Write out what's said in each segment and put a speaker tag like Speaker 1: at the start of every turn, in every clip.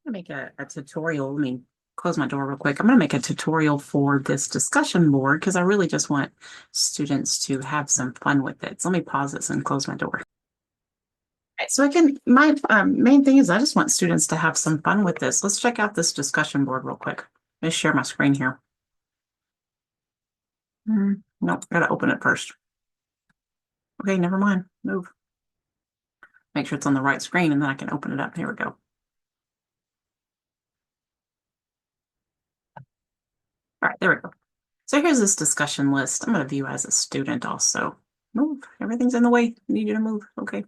Speaker 1: gonna make a tutorial. Let me close my door real quick. I'm gonna make a tutorial for this discussion board because I really just want students to have some fun with it. So let me pause this and close my door. Okay, so again, my main thing is I just want students to have some fun with this. Let's check out this discussion board real quick. Let me share my screen here. Nope, gotta open it first. Okay, never mind. Move. Make sure it's on the right screen and then I can open it up. Here we go. All right, there we go. So here's this discussion list. I'm going to view as a student also. Move. Everything's in the way. Need you to move. Okay.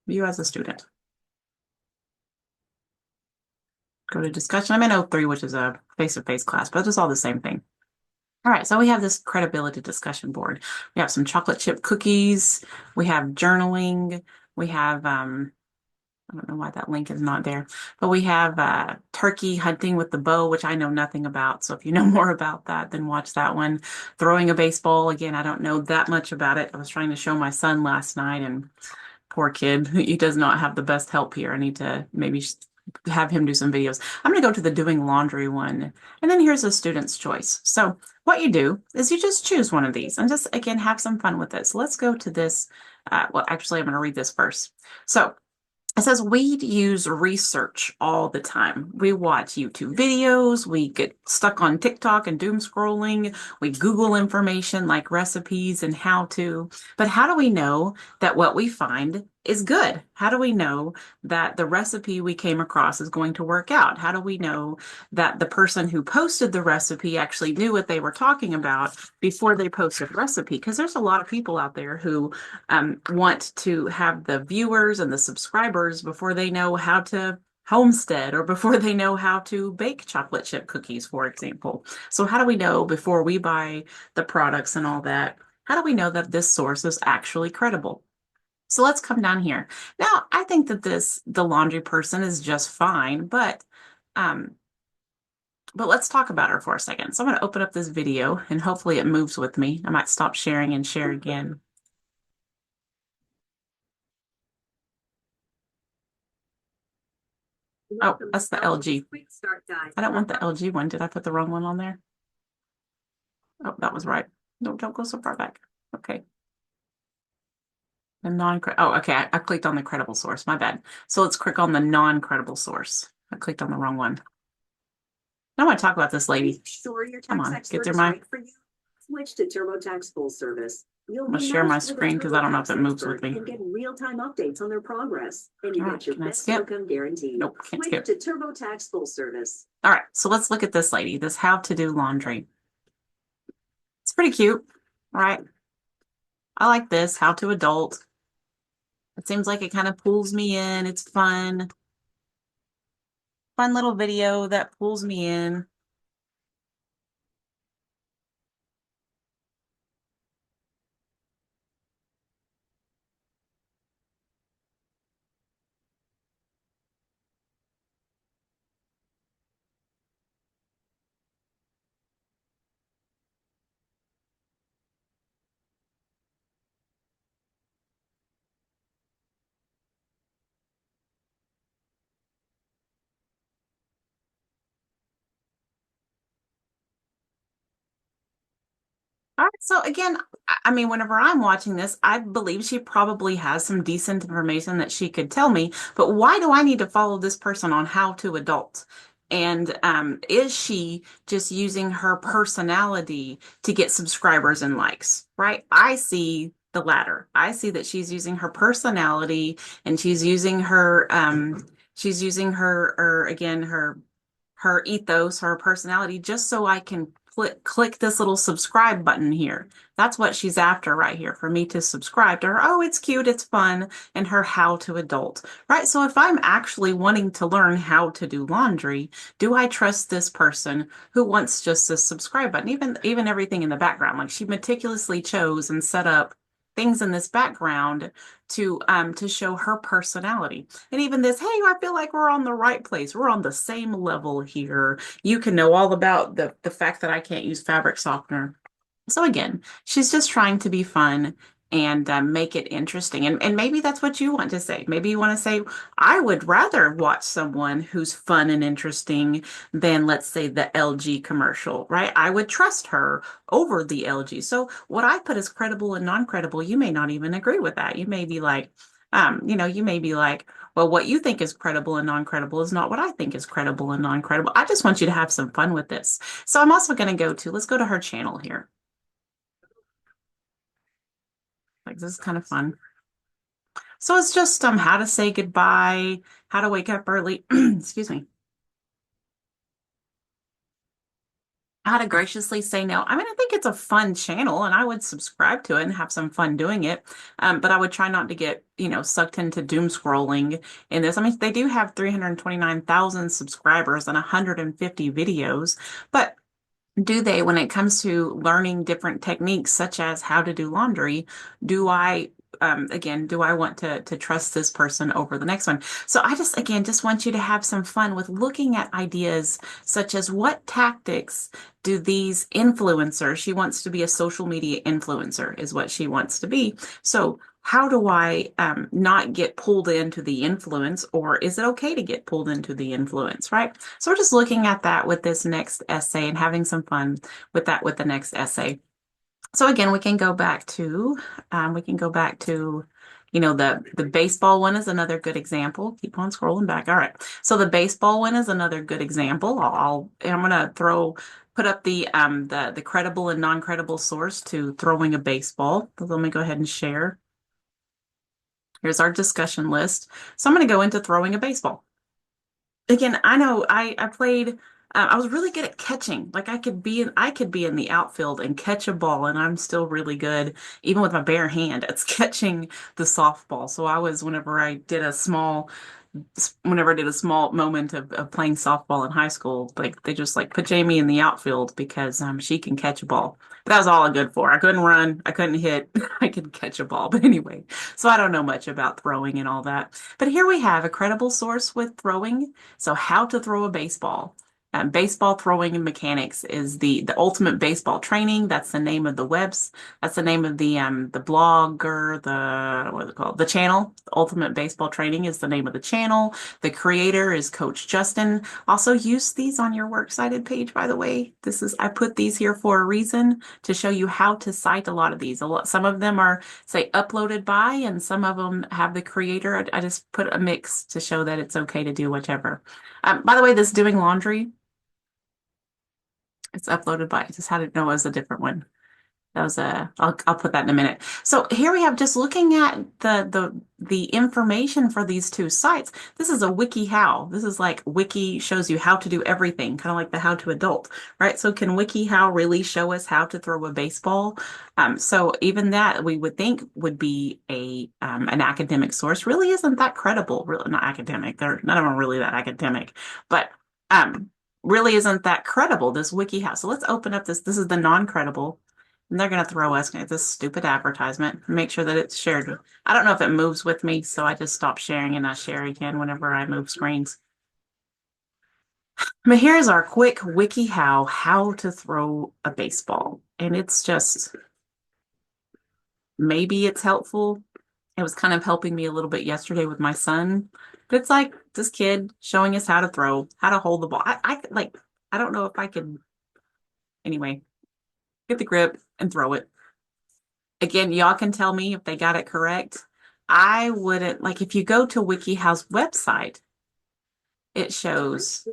Speaker 1: View as a student. Go to discussion. I'm in O3, which is a face-to-face class, but it's all the same thing. All right, so we have this credibility discussion board. We have some chocolate chip cookies. We have journaling. We have I don't know why that link is not there, but we have turkey hunting with the bow, which I know nothing about. So if you know more about that, then watch that one. Throwing a baseball, again, I don't know that much about it. I was trying to show my son last night, and poor kid, he does not have the best help here. I need to maybe have him do some videos. I'm going to go to the doing laundry one, and then here's a student's choice. So what you do is you just choose one of these and just, again, have some fun with it. So let's go to this. Well, actually, I'm going to read this first. So it says we use research all the time. We watch YouTube videos, we get stuck on TikTok and doom scrolling, we Google information like recipes and how to. But how do we know that what we find is good? How do we know that the recipe we came across is going to work out? How do we know that the person who posted the recipe actually knew what they were talking about before they posted the recipe? Because there's a lot of people out there who want to have the viewers and the subscribers before they know how to homestead or before they know how to bake chocolate chip cookies, for example. So how do we know before we buy the products and all that? How do we know that this source is actually credible? So let's come down here. Now, I think that the laundry person is just fine, um, but let's talk about her for a second. So I'm going to open up this video and hopefully it moves with me. I might stop sharing and share again. Oh, that's the LG. I don't want the LG one. Did I put the wrong one on there? Oh, that was right. No, don't go so far back. Okay. The oh, okay. I clicked on the credible source. My bad. So let's click on the non-credible source. I clicked on the wrong one. I want to talk about this lady.
Speaker 2: Sure, your
Speaker 1: Come
Speaker 2: tax
Speaker 1: on,
Speaker 2: expert
Speaker 1: get through
Speaker 2: is
Speaker 1: my.
Speaker 2: right for you. Switch to TurboTax Full Service. You'll
Speaker 1: I'm gonna
Speaker 2: be
Speaker 1: share my
Speaker 2: matched with a
Speaker 1: screen because I don't know if
Speaker 2: TurboTax
Speaker 1: it moves
Speaker 2: expert
Speaker 1: with me.
Speaker 2: and get real-time updates on their progress. And you
Speaker 1: All
Speaker 2: get
Speaker 1: right,
Speaker 2: your
Speaker 1: can I
Speaker 2: best
Speaker 1: skip?
Speaker 2: outcome guaranteed.
Speaker 1: Nope, can't
Speaker 2: Switch
Speaker 1: skip.
Speaker 2: to TurboTax Full Service.
Speaker 1: All right, so let's look at this lady, this how to do laundry. It's pretty cute, right? I like this, how to adult. It seems like it kind of pulls me in. It's fun. Fun little video that pulls me in. All right, so again, I mean, whenever I'm watching this, I believe she probably has some decent information that she could tell me, but why do I need to follow this person on how to adult? And is she just using her personality to get subscribers and likes, right? I see the latter. I see that she's using her personality and she's using her, or again, her ethos, her personality, just so I can click this little subscribe button here. That's what she's after right here, for me to subscribe to her. Oh, it's cute, it's fun, and her how to adult, right? So if I'm actually wanting to learn how to do laundry, do I trust this person who wants just a subscribe button? Even everything in the background, like she meticulously chose and set up things in this background to show her personality. And even this, hey, I feel like we're on the right place. We're on the same level here. You can know all about the fact that I can't use fabric softener. So again, she's just trying to be fun and make it interesting. And maybe that's what you want to say. Maybe you want to say, I would rather watch someone who's fun and interesting than, let's say, the LG commercial, right? I would trust her over the LG. So what I put as credible and non-credible, you may not even agree with that. You may be like, you may be like, well, what you think is credible and non-credible is not what I think is credible and non-credible. I just want you to have some fun with this. So I'm also going to let's go to her channel here. Like this is kind of fun. So it's just how to say goodbye, how to wake up early, excuse me, how to graciously say no. I mean, I think it's a fun channel and I would subscribe to it and have some fun doing it. But I would try not to get, sucked into doom scrolling in this. I mean, they do have 329,000 subscribers and 150 videos, but do they, when it comes to learning different techniques, such as how to do laundry, do I, do I want to trust this person over the next one? So I just want you to have some fun with looking at ideas such as what tactics do these influencers, she wants to be a social media influencer, is what she wants to be. So how do I not get pulled into the influence, or is it okay to get pulled into the influence, right? So we're just looking at that with this next essay and having some fun with that with the next essay. So again, we can go back to, the baseball one is another good example. Keep on scrolling back. All right. So the baseball one is another good example. I'm gonna put up the credible and non-credible source to throwing a baseball. So let me go ahead and share. Here's our discussion list. So I'm going to go into throwing a baseball. Again, I know I played. I was really good at catching. Like I could be in the outfield and catch a ball, and I'm still really good, even with my bare hand, at catching the softball. So I was whenever I did a small moment of playing softball in high school, like they just like put Jamie in the outfield because she can catch a ball. But that was all I'm good for. I couldn't run, I couldn't hit, I could catch a ball. But anyway, so I don't know much about throwing and all that. But here we have a credible source with throwing. So how to throw a baseball. Baseball throwing mechanics is the ultimate baseball training. That's the name of the webs. That's the name of the blog or the what is it called? The channel. Ultimate Baseball Training is the name of the channel. The creator is Coach Justin. Also use these on your works cited page, by the way. I put these here for a reason to show you how to cite a lot of these. Some of them are say uploaded by, and some of them have the creator. I just put a mix to show that it's okay to do whichever. By the way, this doing laundry, it's uploaded by. I just had to know it was a different one. That was I'll put that in a minute. So here we have just looking at the information for these two sites. This is a WikiHow. This is like Wiki shows you how to do everything, kind of like the How to Adult, right? So can WikiHow really show us how to throw a baseball? So even that we would think would be an academic source really isn't that credible. Really not academic. None of them are really that academic, but really isn't that credible. This WikiHow. So let's open up this. This is the non-credible. And they're going to throw us this stupid advertisement. Make sure that it's shared. I don't know if it moves with me, so I just stop sharing and I share again whenever I move screens. But here's our quick WikiHow, how to throw a baseball. And it's just, maybe it's helpful. It was kind of helping me a little bit yesterday with my son. But it's like this kid showing us how to throw, how to hold the ball. I don't know if I could, anyway, get the grip and throw it. Again, y'all can tell me if they got it correct. I wouldn't, like, if you go to WikiHow's website, it shows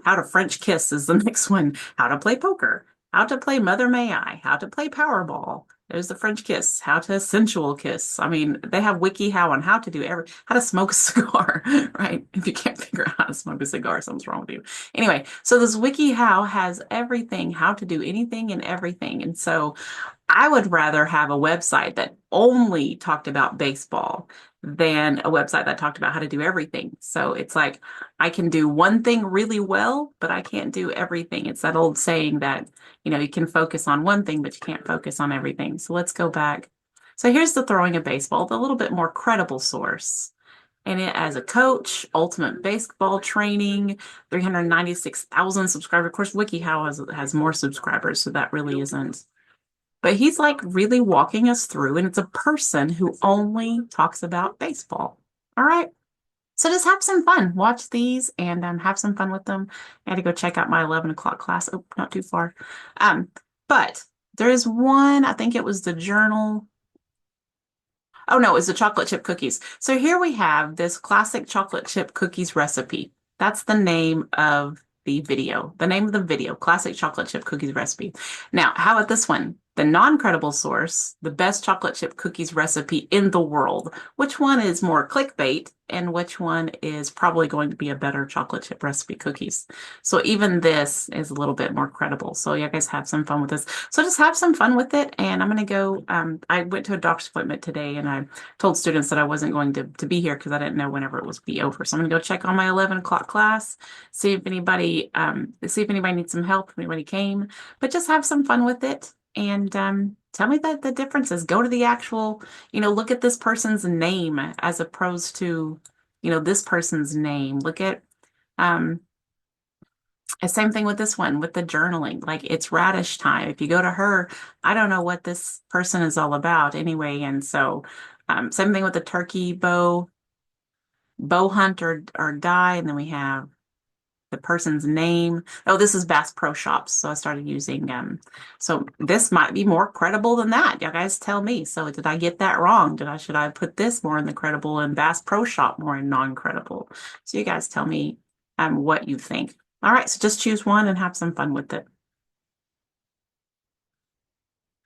Speaker 1: how to French kiss is the next one, how to play poker, how to play Mother May I, how to play Powerball. There's the French kiss, how to sensual kiss. I mean, they have WikiHow on how to do how to smoke a cigar, right? If you can't figure out how to smoke a cigar, something's wrong with you. Anyway, so this WikiHow has everything, how to do anything and everything. And so I would rather have a website that only talked about baseball than a website that talked about how to do everything. So it's like I can do one thing really well, but I can't do everything. It's that old saying that, you can focus on one thing, but you can't focus on everything. So let's go back. So here's the throwing a baseball, the little bit more credible source. And it as a coach, ultimate baseball training, 396,000 subscribers. Of course, WikiHow has more subscribers, so that really isn't but he's like really walking us through, and it's a person who only talks about baseball. All right. So just have some fun. Watch these and have some fun with them. I had to go check out my 11 o'clock class. Oh, not too far. But there is one, I think it was the journal. Oh no, it's the chocolate chip cookies. So here we have this classic chocolate chip cookies recipe. That's the name of the video. The name of the video, classic chocolate chip cookies recipe. Now, how about this one? The non-credible source, the best chocolate chip cookies recipe in the world. Which one is more clickbait and which one is probably going to be a better chocolate chip recipe cookies? So even this is a little bit more credible. So you guys have some fun with this. So just have some fun with it. And I'm going to go, I went to a doctor's appointment today and I told students that I wasn't going to be here because I didn't know whenever it was be over. So I'm going to go check on my 11 o'clock class, see if anybody needs some help, if anybody came, but just have some fun with it. And tell me the differences. Go to the actual, look at this person's name as opposed to, this person's name. Look at, the same thing with this one, with the journaling. Like it's radish time. If you go to her, I don't know what this person is all about anyway. And so, same thing with the turkey bow hunt or die. And then we have the person's name. Oh, this is Bass Pro Shops. So I started using so this might be more credible than that. You guys tell me. So did I get that wrong? Should I put this more in the credible and Bass Pro Shop more in non-credible? So you guys tell me what you think. All right, so just choose one and have some fun with it.